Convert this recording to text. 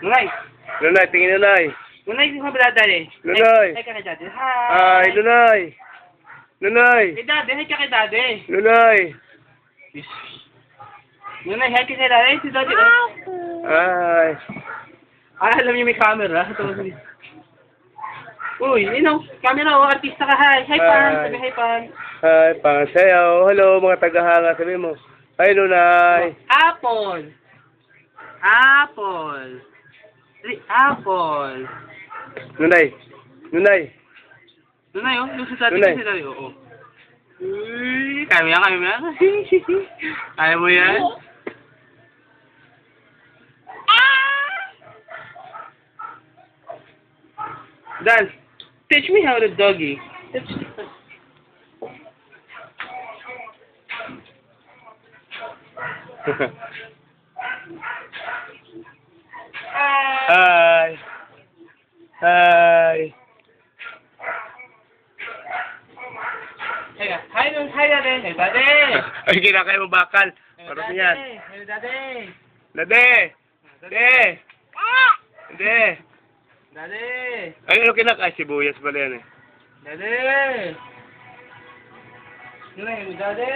Lunay! Lunay, tingin Lunay. Lunay, sino ba daddy? Lunay! Hi ka kay daddy. Hi, Hi! Lunay! Lunay! Kay daddy, hi ka kay daddy. Lunay! Lunay, hi ka kay daddy. Si daddy. Hi! Alam niyo may camera. Uy, camera, artista ka. Hi, hi pan. Sabi hi pan. Hi, pangasayaw. Hello, mga tagahanga. Sabi mo. Hi, Lunay. Apple. Apple. Apple. Lunay. Lunay. Lunay, oh. Yung sa daddy. Lunay. Si daddy, oo. Uy, kaya mo yan. Kaya mo yan? Dan, teach me how to doggy. Teach me. Hi. Hi. Hi, daddy. Hey, daddy. Ay, kinakaya mo bakal. Parang yan. Hey, daddy. Dade! Dade! Dade! Daddy. Ay, ano kinakaya? Sibuyas pala yan eh. Daddy. Daddy.